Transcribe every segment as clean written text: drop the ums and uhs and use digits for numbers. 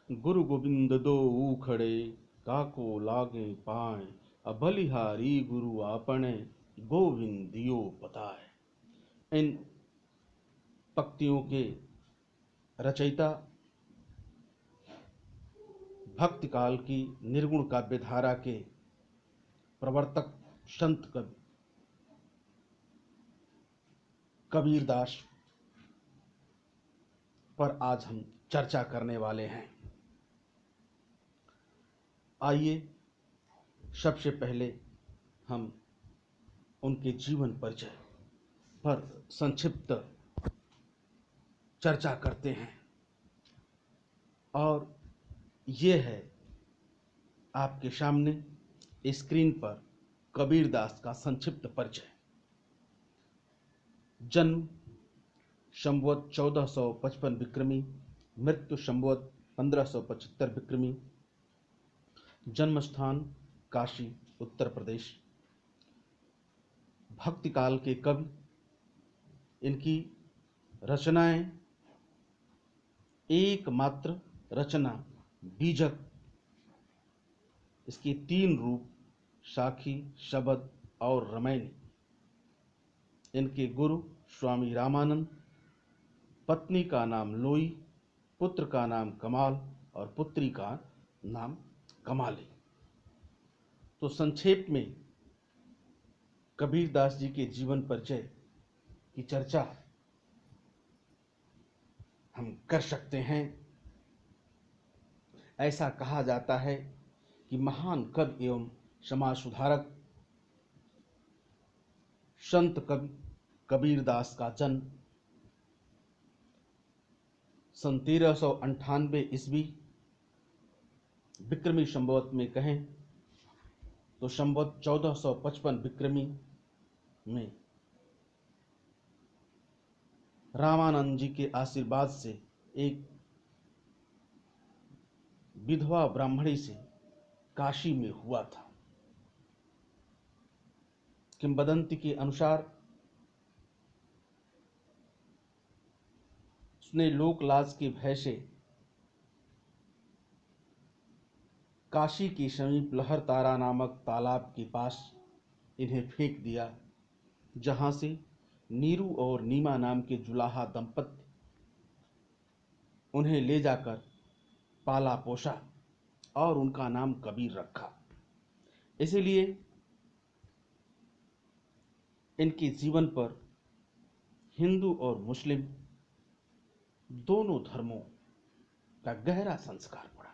गुरु गोविंद दो खड़े, काको लागे पाए, अब बलिहारी गुरु आपने, गोविंद दियो बताए। इन पंक्तियों के रचयिता भक्ति काल की निर्गुण काव्य धारा के प्रवर्तक संत कबीरदास पर आज हम चर्चा करने वाले हैं। आइए सबसे पहले हम उनके जीवन परिचय पर संक्षिप्त चर्चा करते हैं। और ये है आपके सामने स्क्रीन पर कबीरदास का संक्षिप्त परिचय। जन्म संवत 1455 विक्रमी, मृत्यु संवत 1575 विक्रमी। जन्म स्थान काशी उत्तर प्रदेश। भक्ति काल के कवि। इनकी रचनाएं एकमात्र रचना बीजक, इसके 3 रूप साखी, शबद और रामायणी। इनके गुरु स्वामी रामानंद, पत्नी का नाम लोई, पुत्र का नाम कमाल और पुत्री का नाम कमाली। तो संक्षेप में कबीरदास जी के जीवन परिचय की चर्चा हम कर सकते हैं। ऐसा कहा जाता है कि महान कवि एवं समाज सुधारक संत कवि कबीरदास का जन्म सन 1398 ईस्वी विक्रमी संवत में कहें तो संवत 1455 विक्रमी में रामानंद जी के आशीर्वाद से एक विधवा ब्राह्मणी से काशी में हुआ था। किंवदंती के अनुसार उसने लोकलाज के भय से काशी के समीप लहर तारा नामक तालाब के पास इन्हें फेंक दिया, जहां से नीरू और नीमा नाम के जुलाहा दंपत्ति उन्हें ले जाकर पाला पोसा और उनका नाम कबीर रखा। इसीलिए इनके जीवन पर हिंदू और मुस्लिम दोनों धर्मों का गहरा संस्कार पड़ा।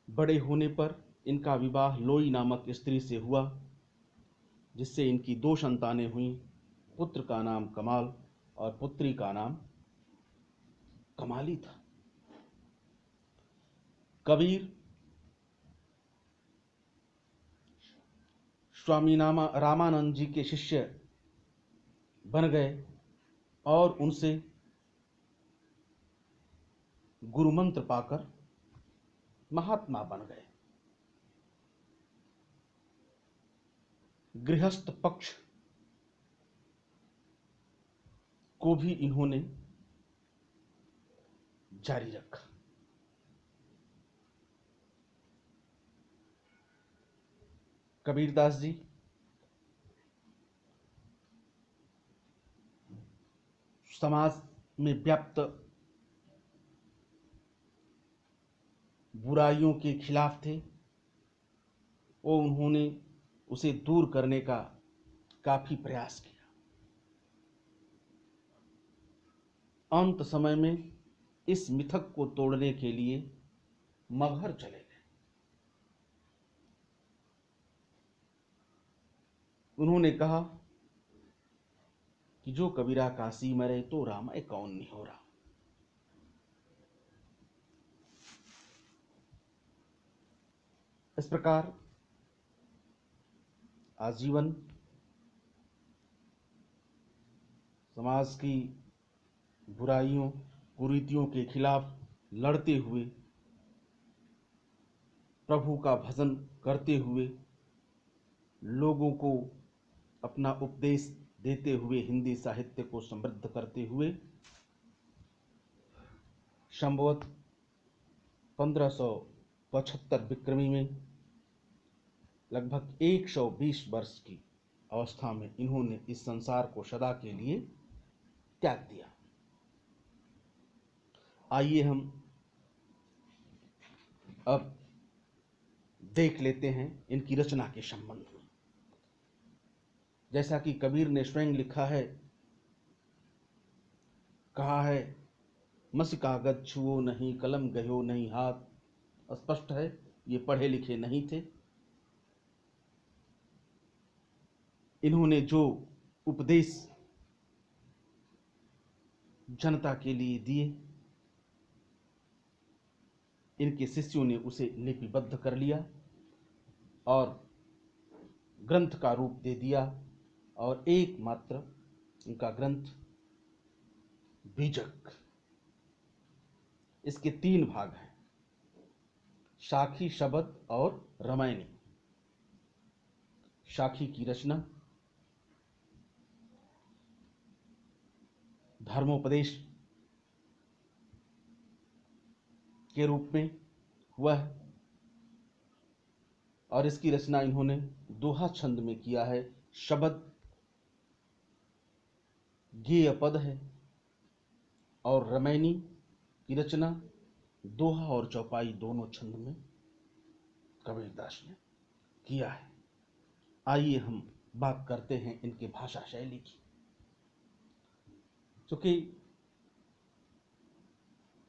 बड़े होने पर इनका विवाह लोई नामक स्त्री से हुआ, जिससे इनकी 2 संतानें हुईं। पुत्र का नाम कमाल और पुत्री का नाम कमाली था। कबीर स्वामी रामानंद जी के शिष्य बन गए और उनसे गुरु मंत्र पाकर महात्मा बन गए। गृहस्थ पक्ष को भी इन्होंने जारी रखा। कबीरदास जी समाज में व्याप्त बुराइयों के खिलाफ थे और उन्होंने उसे दूर करने का काफी प्रयास किया। अंत समय में इस मिथक को तोड़ने के लिए मगहर चले गए। उन्होंने कहा कि जो कबीरा काशी मरे तो रामाय कौन नहीं हो रहा। इस प्रकार आजीवन समाज की बुराइयों कुरीतियों के खिलाफ लड़ते हुए, प्रभु का भजन करते हुए, लोगों को अपना उपदेश देते हुए, हिंदी साहित्य को समृद्ध करते हुए संवत 1575 विक्रमी में लगभग 120 वर्ष की अवस्था में इन्होंने इस संसार को सदा के लिए त्याग दिया। आइए हम अब देख लेते हैं इनकी रचना के संबंध में। जैसा कि कबीर ने स्वयं लिखा है, कहा है, मसी कागज छुओ नहीं, कलम गयो नहीं हाथ। स्पष्ट है ये पढ़े लिखे नहीं थे। इन्होंने जो उपदेश जनता के लिए दिए, इनके शिष्यों ने उसे लिपिबद्ध कर लिया और ग्रंथ का रूप दे दिया। और एकमात्र इनका ग्रंथ बीजक, इसके 3 भाग हैं, साखी, शबद और रामायणी। साखी की रचना धर्मोपदेश के रूप में हुआ है और इसकी रचना इन्होंने दोहा छंद में किया है। शबद गेय पद है और रामायणी की रचना दोहा और चौपाई दोनों छंद में कबीरदास ने किया है। आइए हम बात करते हैं इनके भाषा शैली की। क्योंकि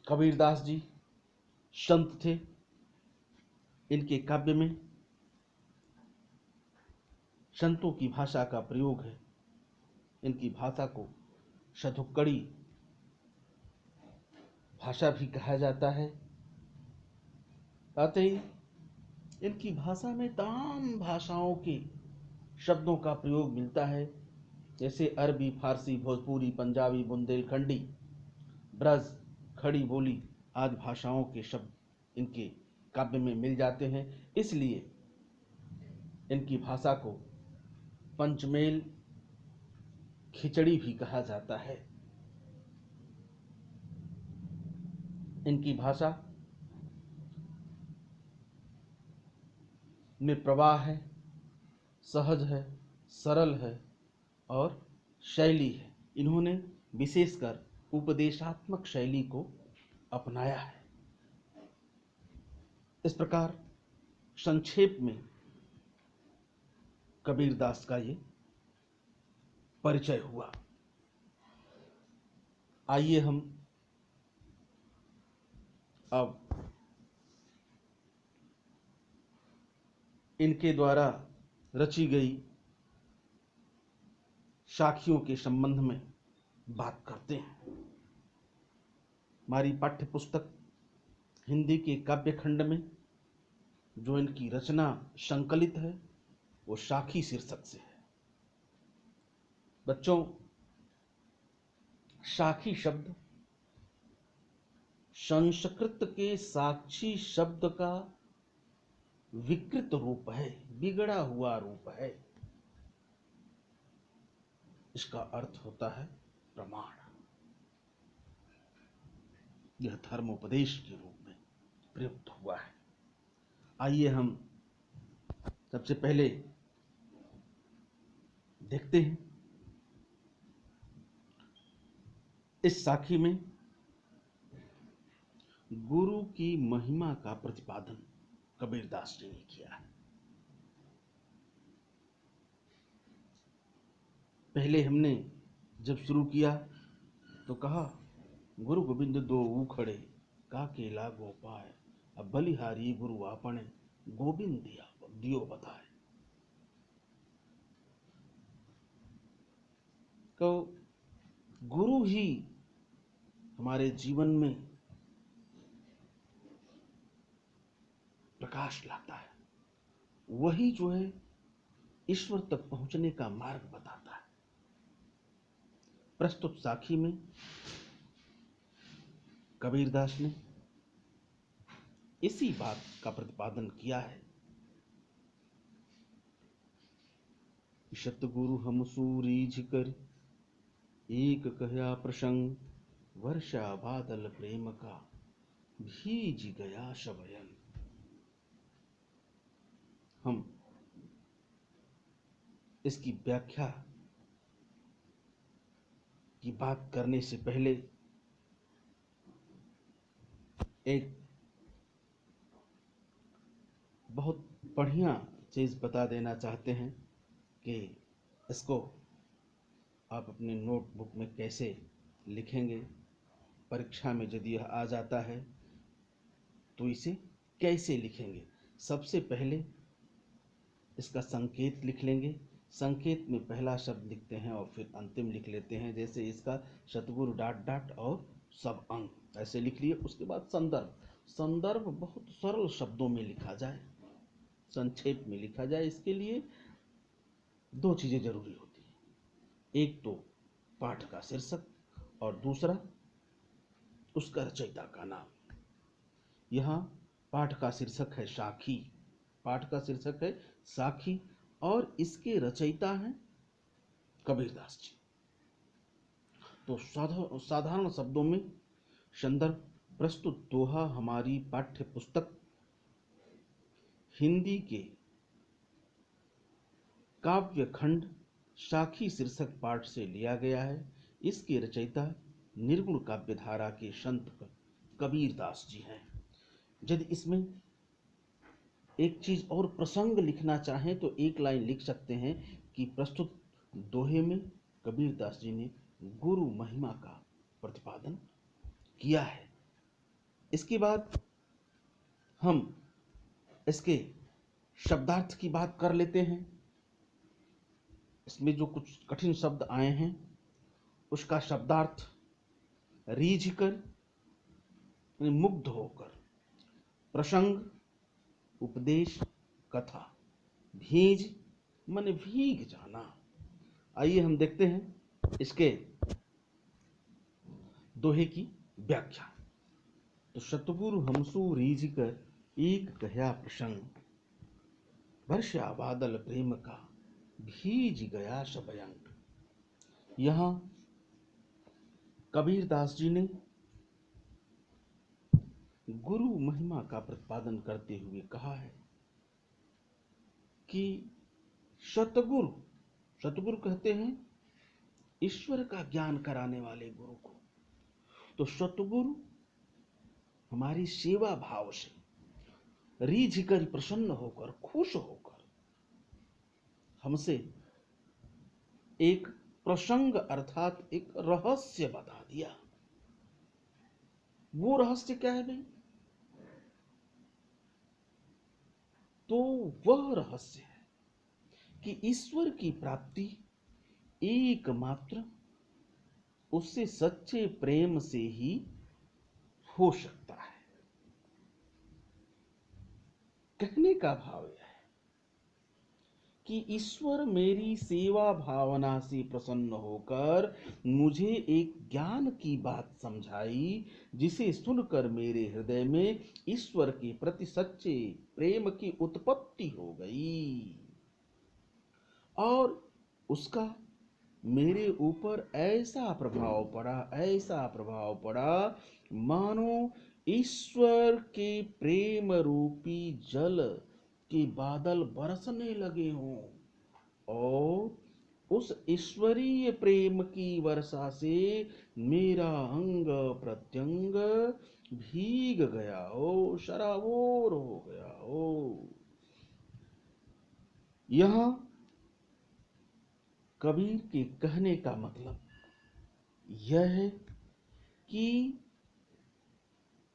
कबीरदास जी संत थे, इनके काव्य में संतों की भाषा का प्रयोग है। इनकी भाषा को शतुक्कड़ी भाषा भी कहा जाता है। साथ ही इनकी भाषा में तमाम भाषाओं के शब्दों का प्रयोग मिलता है, जैसे अरबी, फारसी, भोजपुरी, पंजाबी, बुंदेलखंडी, ब्रज, खड़ी बोली आदि भाषाओं के शब्द इनके काव्य में मिल जाते हैं। इसलिए इनकी भाषा को पंचमेल खिचड़ी भी कहा जाता है। इनकी भाषा में प्रवाह है, सहज है, सरल है और शैली है। इन्होंने विशेषकर उपदेशात्मक शैली को अपनाया है। इस प्रकार संक्षेप में कबीरदास का ये परिचय हुआ। आइए हम अब इनके द्वारा रची गई साखियों के संबंध में बात करते हैं। हमारी पाठ्य पुस्तक हिंदी के काव्य खंड में जो इनकी रचना संकलित है वो साखी शीर्षक से है। बच्चों, साखी शब्द संस्कृत के साक्षी शब्द का विकृत रूप है, बिगड़ा हुआ रूप है। इसका अर्थ होता है प्रमाण। यह धर्मोपदेश के रूप में प्रयुक्त हुआ है। आइए हम सबसे पहले देखते हैं इस साखी में गुरु की महिमा का प्रतिपादन कबीरदास जी ने किया है। पहले हमने जब शुरू किया तो कहा, गुरु गोविंद दो उखड़े काके लागो पाए, अब बलिहारी गुरु आपने गोविंद दियो बताए। तो गुरु ही हमारे जीवन में प्रकाश लाता है, वही जो है ईश्वर तक पहुंचने का मार्ग बताता है। प्रस्तुत साखी में कबीरदास ने इसी बात का प्रतिपादन किया है। सतगुरु हम सूरीझ कर एक कहया प्रसंग, वर्षा बादल प्रेम का भीज गया शबयन। हम इसकी व्याख्या की बात करने से पहले एक बहुत बढ़िया चीज़ बता देना चाहते हैं कि इसको आप अपने नोटबुक में कैसे लिखेंगे। परीक्षा में यदि यह आ जाता है तो इसे कैसे लिखेंगे। सबसे पहले इसका संकेत लिख लेंगे। संकेत में पहला शब्द लिखते हैं और फिर अंतिम लिख लेते हैं। जैसे इसका सतगुरु डॉट डॉट और सब अंग ऐसे लिख लिए। उसके बाद संदर्भ। संदर्भ बहुत सरल शब्दों में लिखा जाए, संक्षेप में लिखा जाए। इसके लिए दो चीज़ें जरूरी होती हैं। एक तो पाठ का शीर्षक और दूसरा उसका रचयिता का नाम। यहाँ पाठ का शीर्षक है साखी, पाठ का शीर्षक है साखी और इसके रचयिता हैं कबीरदास जी। तो साधारण शब्दों में संदर्भ। प्रस्तुत दोहा हमारी पाठ्य पुस्तक हिंदी के काव्य खंड साखी शीर्षक पाठ से लिया गया है। इसके रचयिता निर्गुण काव्य धारा के संत कबीरदास जी हैं। यदि इसमें एक चीज और प्रसंग लिखना चाहें तो एक लाइन लिख सकते हैं कि प्रस्तुत दोहे में कबीरदास जी ने गुरु महिमा का प्रतिपादन किया है। इसके बाद हम इसके शब्दार्थ की बात कर लेते हैं। इसमें जो कुछ कठिन शब्द आए हैं उसका शब्दार्थ रीझ कर, मुग्ध होकर, प्रसंग, उपदेश, कथा, भीज मन भीग जाना। आइए हम देखते हैं इसके दोहे की व्याख्या। तो सतगुरु हमसु रीझ कर एक कह्या प्रसंग, वर्षा बादल प्रेम का भीज गया शबयंग। यहां कबीरदास जी ने गुरु महिमा का प्रतिपादन करते हुए कहा है कि सतगुरु, सतगुरु कहते हैं ईश्वर का ज्ञान कराने वाले गुरु को। तो सतगुरु हमारी सेवा भाव से रीझ कर, प्रसन्न होकर, खुश होकर हमसे एक प्रसंग अर्थात एक रहस्य बता दिया। वो रहस्य क्या है भाई? तो वह रहस्य है कि ईश्वर की प्राप्ति एकमात्र उससे सच्चे प्रेम से ही हो सकता है। कहने का भाव यह है कि ईश्वर मेरी सेवा भावना से प्रसन्न होकर मुझे एक ज्ञान की बात समझाई, जिसे सुनकर मेरे हृदय में ईश्वर के प्रति सच्चे प्रेम की उत्पत्ति हो गई और उसका मेरे ऊपर ऐसा प्रभाव पड़ा, ऐसा प्रभाव पड़ा मानो ईश्वर के प्रेम रूपी जल के बादल बरसने लगे हों और उस ईश्वरीय प्रेम की वर्षा से मेरा अंग प्रत्यंग भीग गया हो, शराबोर हो गया हो। यहां कबीर के कहने का मतलब यह है कि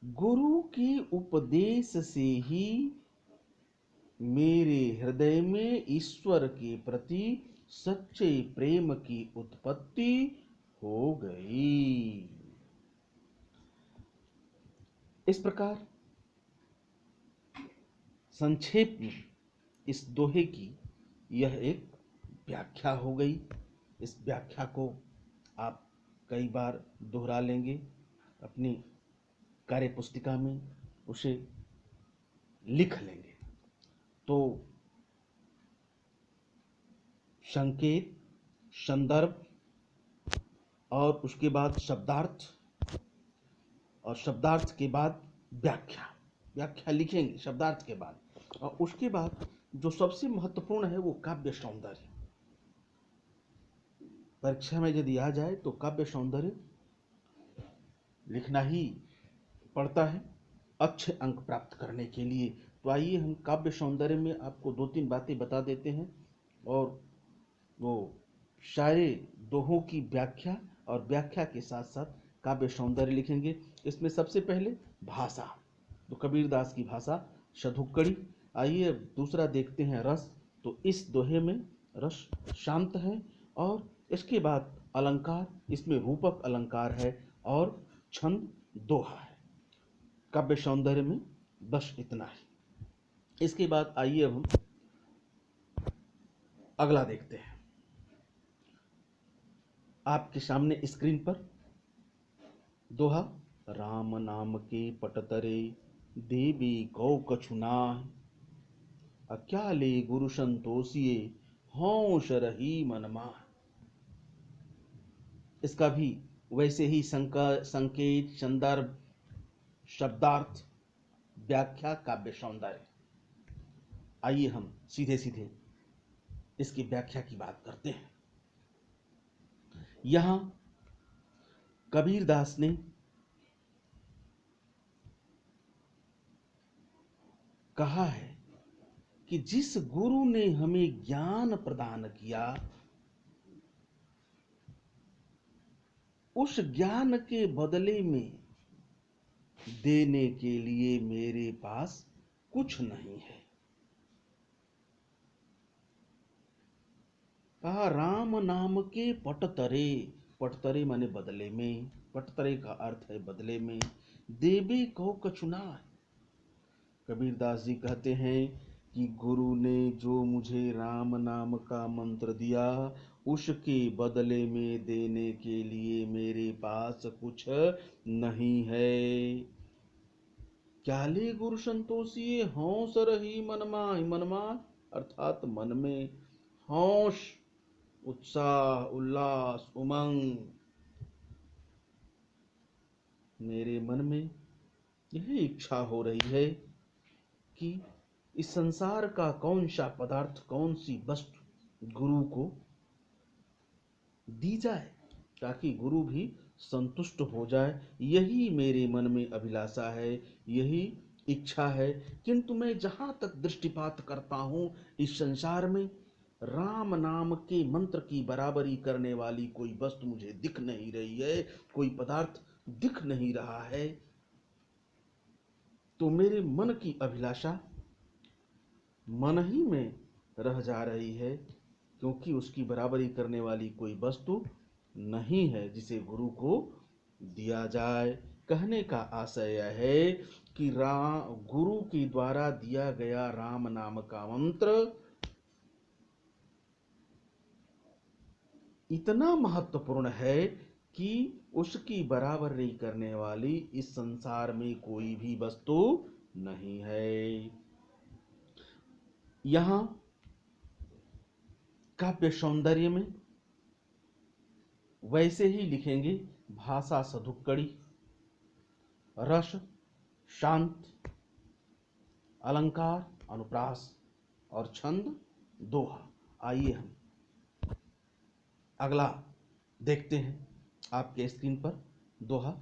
गुरु के उपदेश से ही मेरे हृदय में ईश्वर के प्रति सच्चे प्रेम की उत्पत्ति हो गई। इस प्रकार संक्षेप में इस दोहे की यह एक व्याख्या हो गई। इस व्याख्या को आप कई बार दोहरा लेंगे, अपनी कार्य पुस्तिका में उसे लिख लेंगे। तो संकेत, संदर्भ और उसके बाद शब्दार्थ और शब्दार्थ के बाद व्याख्या व्याख्या लिखेंगे शब्दार्थ के बाद, और उसके बाद जो सबसे महत्वपूर्ण है वो काव्य सौंदर्य। परीक्षा में यदि आ जाए तो काव्य सौंदर्य लिखना ही पड़ता है अच्छे अंक प्राप्त करने के लिए। तो आइए हम काव्य सौंदर्य में आपको 2-3 बातें बता देते हैं, और वो सारे दोहों की व्याख्या और व्याख्या के साथ साथ काव्य सौंदर्य लिखेंगे। इसमें सबसे पहले भाषा, तो कबीरदास की भाषा शतुक्कड़ी। आइए अब दूसरा देखते हैं रस। तो इस दोहे में रस शांत है, और इसके बाद अलंकार, इसमें रूपक अलंकार है, और छंद दोहा है। काव्य सौंदर्य में बस इतना है। इसके बाद आइए अब हम अगला देखते हैं। आपके सामने स्क्रीन पर दोहा, राम नाम के पटतरे देवी कौ कछु नाहि, अक्याले गुरु संतोषिए हों शरही मन माहि। इसका भी वैसे ही संकेत, संदर्भ, शब्दार्थ, व्याख्या, काव्य सौंदर्य। आइए हम सीधे सीधे इसकी व्याख्या की बात करते हैं। यहां कबीरदास ने कहा है कि जिस गुरु ने हमें ज्ञान प्रदान किया, उस ज्ञान के बदले में देने के लिए मेरे पास कुछ नहीं है। कहा राम नाम के पटतरे, पटतरे माने बदले में, पटतरे का अर्थ है बदले में, देवे को कछुना। कबीरदास जी कहते हैं कि गुरु ने जो मुझे राम नाम का मंत्र दिया, उसके बदले में देने के लिए मेरे पास कुछ नहीं है। क्याले गुरु संतोषिए हौस रही मनमाहि, मनमाहि अर्थात मन में हौस, उत्साह, उल्लास, उमंग, मेरे मन में यही इच्छा हो रही है कि इस संसार का कौन सा पदार्थ, कौन सी वस्तु गुरु को दी जाए, ताकि गुरु भी संतुष्ट हो जाए। यही मेरे मन में अभिलाषा है, यही इच्छा है। किंतु मैं जहां तक दृष्टिपात करता हूं, इस संसार में राम नाम के मंत्र की बराबरी करने वाली कोई वस्तु मुझे दिख नहीं रही है, कोई पदार्थ दिख नहीं रहा है। तो मेरे मन की अभिलाषा मन ही में रह जा रही है, क्योंकि उसकी बराबरी करने वाली कोई वस्तु नहीं है जिसे गुरु को दिया जाए। कहने का आशय यह है कि गुरु के द्वारा दिया गया राम नाम का मंत्र इतना महत्वपूर्ण है कि उसकी बराबरी करने वाली इस संसार में कोई भी वस्तु नहीं है। यहां काव्य सौंदर्य में वैसे ही लिखेंगे, भाषा सधुक्कड़ी, रस शांत, अलंकार अनुप्रास, और छंद दोहा। आइए हम अगला देखते हैं आपके स्क्रीन पर दोहा,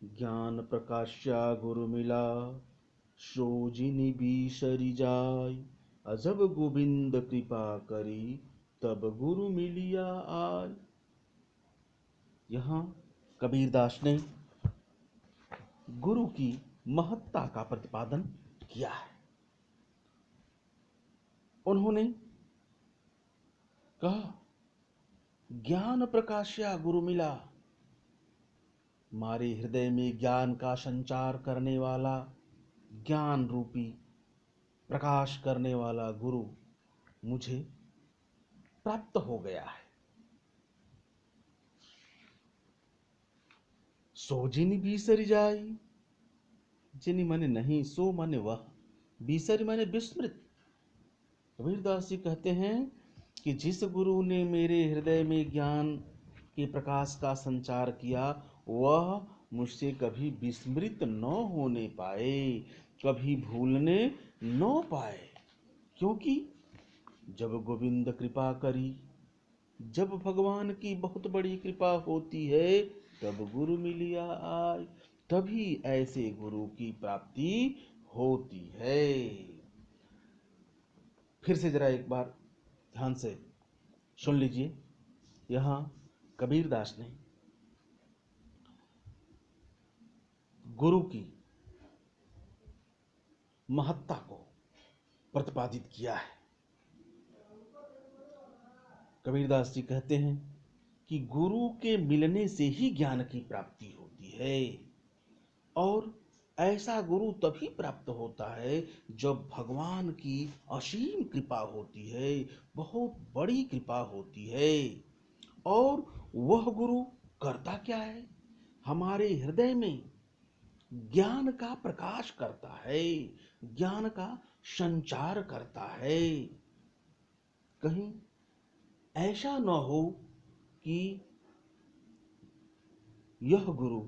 ज्ञान प्रकाश्या गुरु मिला, सोजिनी बिसरि जाय, अजब गोविंद कृपा करी, तब गुरु मिलिया आय। यहां कबीरदास ने गुरु की महत्ता का प्रतिपादन किया है। उन्होंने कहा ज्ञान प्रकाश्या गुरु मिला, हमारे हृदय में ज्ञान का संचार करने वाला, ज्ञान रूपी प्रकाश करने वाला गुरु मुझे प्राप्त हो गया है। सो जिनि बिसरि जाई, जिनि माने नहीं, सो माने वह, बिसरि माने विस्मृत। कबीरदास जी कहते हैं कि जिस गुरु ने मेरे हृदय में ज्ञान के प्रकाश का संचार किया, वह मुझसे कभी विस्मृत न होने पाए, कभी भूलने न पाए। क्योंकि जब गोविंद कृपा करी, जब भगवान की बहुत बड़ी कृपा होती है, तब गुरु मिलिया आय, तभी ऐसे गुरु की प्राप्ति होती है। फिर से जरा एक बार ध्यान से सुन लीजिए। यहाँ कबीरदास ने गुरु की महत्ता को प्रतिपादित किया है। कबीरदास जी कहते हैं कि गुरु के मिलने से ही ज्ञान की प्राप्ति होती है, और ऐसा गुरु तभी प्राप्त होता है जब भगवान की असीम कृपा होती है, बहुत बड़ी कृपा होती है। और वह गुरु करता क्या है? हमारे हृदय में ज्ञान का प्रकाश करता है, ज्ञान का संचार करता है। कहीं ऐसा न हो कि यह गुरु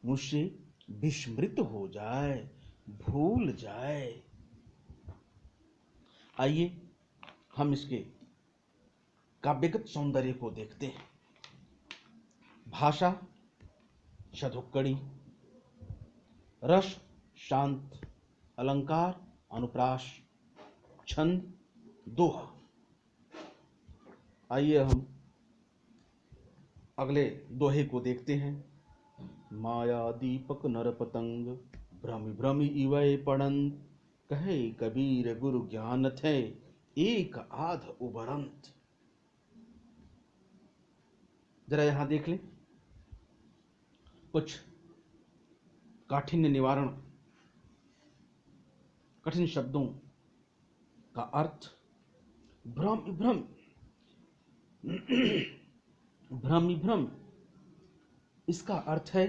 मुझसे विस्मृत हो जाए, भूल जाए। आइए हम इसके काव्यगत सौंदर्य को देखते हैं। भाषा शतुक्कड़ी, रस शांत, अलंकार अनुप्रास, छंद दोहा। आइए हम अगले दोहे को देखते हैं। माया दीपक नर पतंग, भ्रमि भ्रमि इवै पड़ंत, कहे कबीर गुरु ज्ञान थे, एक आध उबरंत। जरा यहां देख लें कुछ काठिन्य निवारण कठिन शब्दों का अर्थ। भ्रम भ्रम, भ्रमि भ्रम, इसका अर्थ है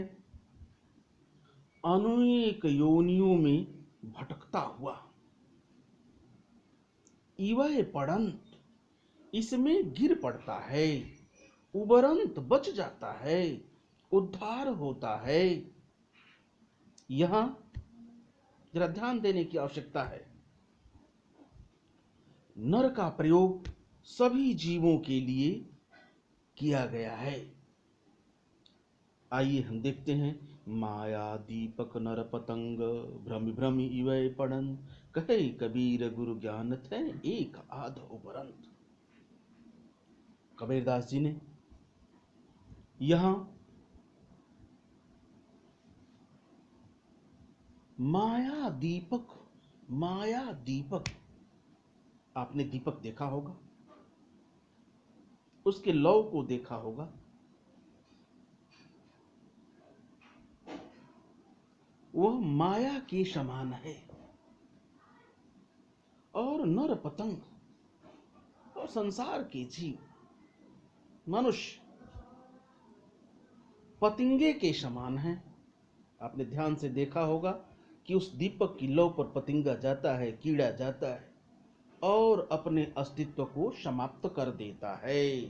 अनेक योनियों में भटकता हुआ। इवय पड़ंत, इसमें गिर पड़ता है। उबरंत, बच जाता है, उद्धार होता है। यहां जरा ध्यान देने की आवश्यकता है। नर का प्रयोग सभी जीवों के लिए किया गया है। आइए हम देखते हैं। माया दीपक नर पतंग, भ्रमि भ्रमि इवै पड़ंत, कहे कबीर गुरु ज्ञान थे, एक आध उबरंत। कबीरदास जी ने यहां माया दीपक, माया दीपक, आपने दीपक देखा होगा, उसके लौ को देखा होगा। वह माया के समान है। और नर पतंग और संसार के जीव, मनुष्य पतिंगे के समान है। आपने ध्यान से देखा होगा कि उस दीपक की लौ पर पतिंगा जाता है, कीड़ा जाता है और अपने अस्तित्व को समाप्त कर देता है।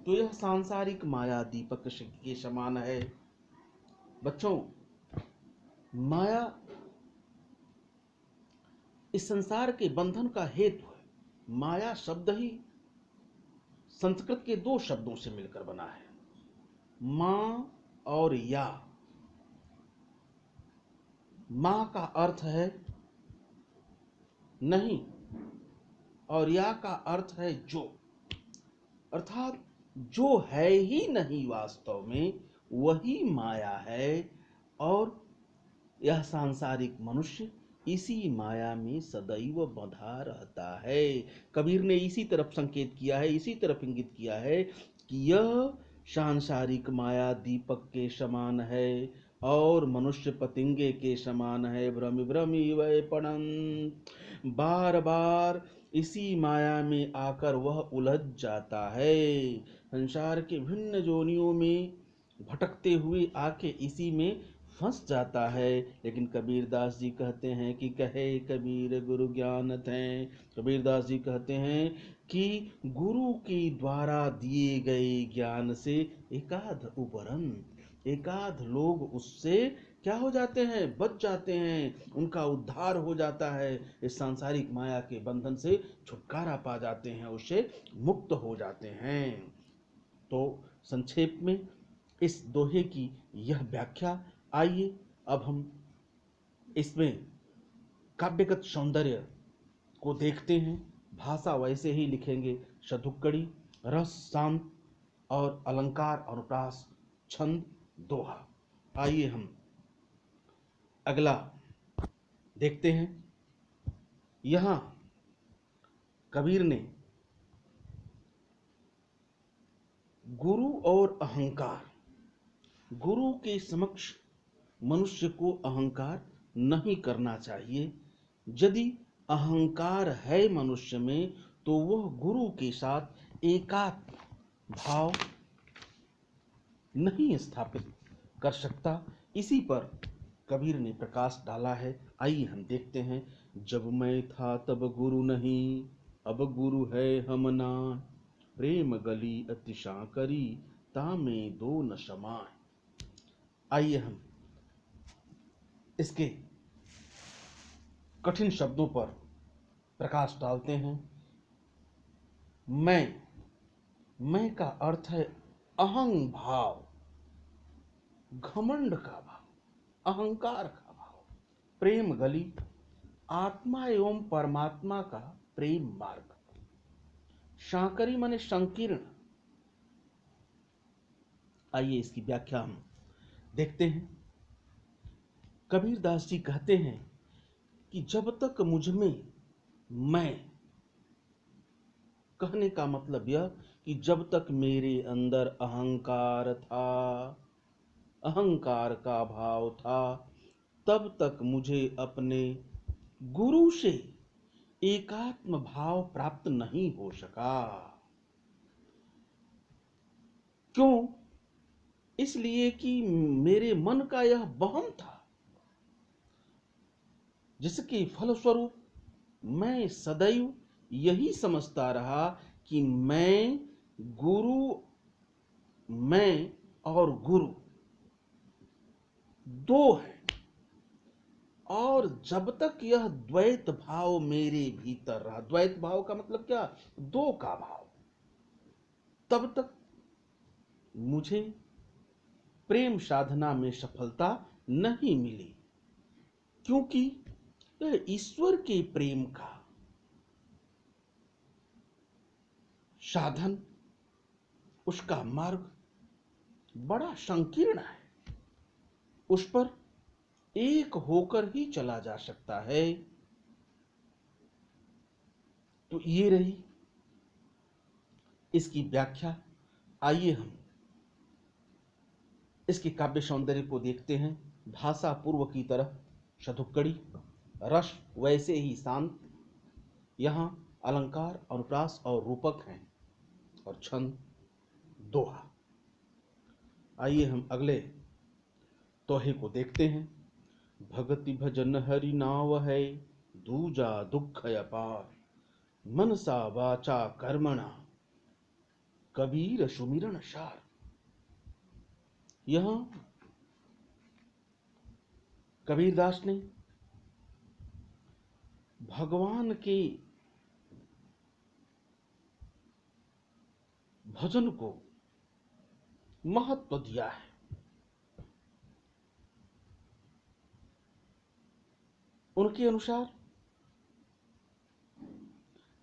तो यह सांसारिक माया दीपक के समान है। बच्चों, माया इस संसार के बंधन का हेतु है। माया शब्द ही संस्कृत के दो शब्दों से मिलकर बना है, मां और या। मां का अर्थ है नहीं और या का अर्थ है जो, अर्थात जो है ही नहीं वास्तव में, वही माया है। और यह सांसारिक मनुष्य इसी माया में सदैव बंधा रहता है। कबीर ने इसी तरफ संकेत किया है, इसी तरफ इंगित किया है कि यह सांसारिक माया दीपक के समान है और मनुष्य पतिंगे के समान है। भ्रमि भ्रमि वै पड़ंत, बार बार इसी माया में आकर वह उलझ जाता है। संसार के भिन्न जोनियों में भटकते हुए आके इसी में फंस जाता है। लेकिन कबीरदास जी कहते हैं कि कहे कबीर गुरु ज्ञान थे। कबीरदास जी कहते हैं कि गुरु के द्वारा दिए गए ज्ञान से एकाध उपरंत, एकाध लोग उससे क्या हो जाते हैं, बच जाते हैं, उनका उद्धार हो जाता है, इस सांसारिक माया के बंधन से छुटकारा पा जाते हैं, उससे मुक्त हो जाते हैं। तो संक्षेप में इस दोहे की यह व्याख्या। आइए अब हम इसमें काव्यगत सौंदर्य को देखते हैं। भाषा वैसे ही लिखेंगे, शतुक्कड़ी, रस शांत और अलंकार अनुप्रास, छंद दोहा। आइए हम अगला देखते हैं। यहां कबीर ने गुरु और अहंकार, गुरु के समक्ष मनुष्य को अहंकार नहीं करना चाहिए। यदि अहंकार है मनुष्य में तो वह गुरु के साथ एकात्म भाव नहीं स्थापित कर सकता। इसी पर कबीर ने प्रकाश डाला है। आइए हम देखते हैं। जब मैं था तब गुरु नहीं, अब गुरु है हम नाय, प्रेम गली अतिशा करी, तामे दो न समाय। आइए हम इसके कठिन शब्दों पर प्रकाश डालते हैं। मैं का अर्थ है अहंग भाव, घमंड का भाव, अहंकार का भाव। प्रेम गली, आत्मा एवं परमात्मा का प्रेम मार्ग। शांकरी माने संकीर्ण। आइए इसकी व्याख्या हम देखते हैं। कबीर दास जी कहते हैं कि जब तक मुझ में मैं, कहने का मतलब यह कि जब तक मेरे अंदर अहंकार था, अहंकार का भाव था, तब तक मुझे अपने गुरु से एकात्म भाव प्राप्त नहीं हो सका। क्यों? इसलिए कि मेरे मन का यह वहम था, जिसके फलस्वरूप मैं सदैव यही समझता रहा कि मैं और गुरु दो हैं। और जब तक यह द्वैत भाव मेरे भीतर रहा, द्वैत भाव का मतलब क्या, दो का भाव, तब तक मुझे प्रेम साधना में सफलता नहीं मिली। क्योंकि यह ईश्वर के प्रेम का साधन, उसका मार्ग बड़ा संकीर्ण है। उस पर एक होकर ही चला जा सकता है। तो ये रही इसकी व्याख्या। आइए हम इसके काव्य सौंदर्य को देखते हैं। भाषा पूर्व की तरह शतुक्कड़ी, रस वैसे ही शांत, यहां अलंकार, अनुप्रास और रूपक हैं, और छंद दोहा। आइए हम अगले दोहे को देखते हैं। भगति भजन हरि नाव है, दूजा दुख अपार, मनसा वाचा कर्मणा, कबीर सुमिरन सार। यहां कबीरदास ने भगवान के भजन को महत्व दिया है। उनके अनुसार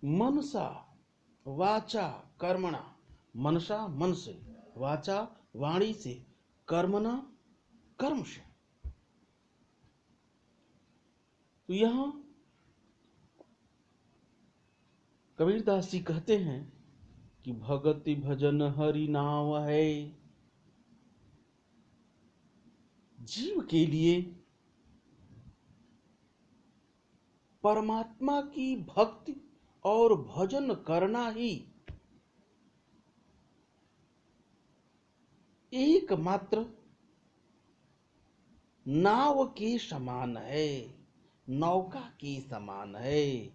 मनसा वाचा कर्मणा, मनसा मन से, वाचा वाणी से, कर्मणा कर्म से। तो यहां कबीरदास जी कहते हैं कि भगति भजन हरि नाव है। जीव के लिए परमात्मा की भक्ति और भजन करना ही एकमात्र नाव के समान है, नौका के समान है,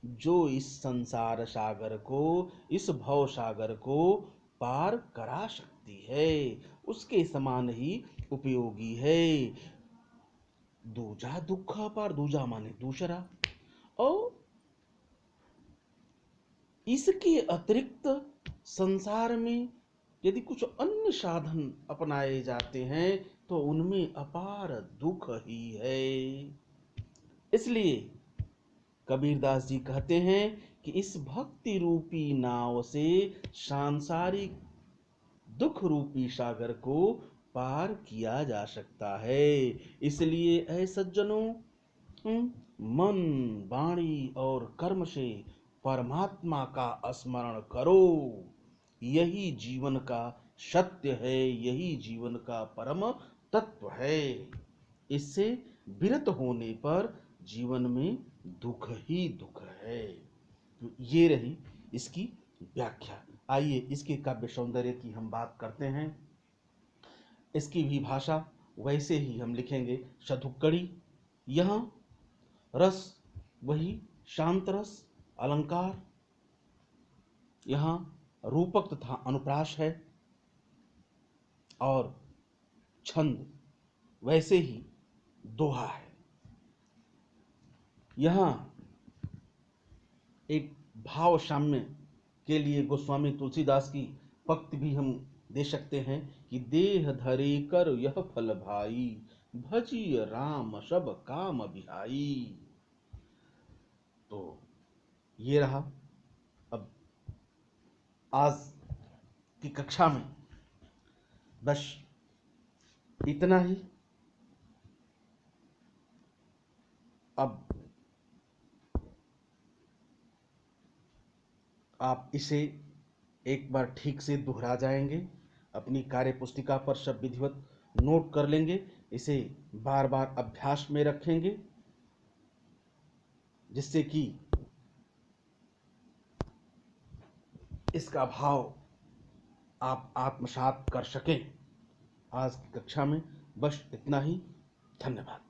जो इस संसार सागर को, इस भव सागर को पार करा सकती है। उसके समान ही उपयोगी है। दूजा दुख अपार, दूजा माने दूसरा। और इसके अतिरिक्त संसार में यदि कुछ अन्य साधन अपनाए जाते हैं तो उनमें अपार दुख ही है। इसलिए कबीरदास जी कहते हैं कि इस भक्ति रूपी नाव से सांसारिक दुख रूपी सागर को पार किया जा सकता है। इसलिए ऐ सज्जनों, मन, वाणी और कर्म से परमात्मा का स्मरण करो। यही जीवन का सत्य है, यही जीवन का परम तत्व है। इससे विरत होने पर जीवन में दुख ही दुख है। तो ये रही इसकी व्याख्या। आइए इसके काव्य सौंदर्य की हम बात करते हैं। इसकी भी भाषा वैसे ही हम लिखेंगे, सधुक्कड़ी। यहाँ रस वही शांत रस, अलंकार। यहाँ रूपक तथा अनुप्रास है। और छंद वैसे ही दोहा है। यहाँ एक भाव साम्य के लिए गोस्वामी तुलसीदास की पंक्ति भी हम दे सकते हैं कि देह धरे कर यह फल भाई, भजिय राम सब काम बिहाई। तो ये रहा। अब आज की कक्षा में बस इतना ही। अब आप इसे एक बार ठीक से दोहरा जाएंगे, अपनी कार्य पुस्तिका पर सब विधिवत नोट कर लेंगे, इसे बार बार अभ्यास में रखेंगे, जिससे कि इसका भाव आप आत्मसात कर सकें। आज की कक्षा में बस इतना ही। धन्यवाद।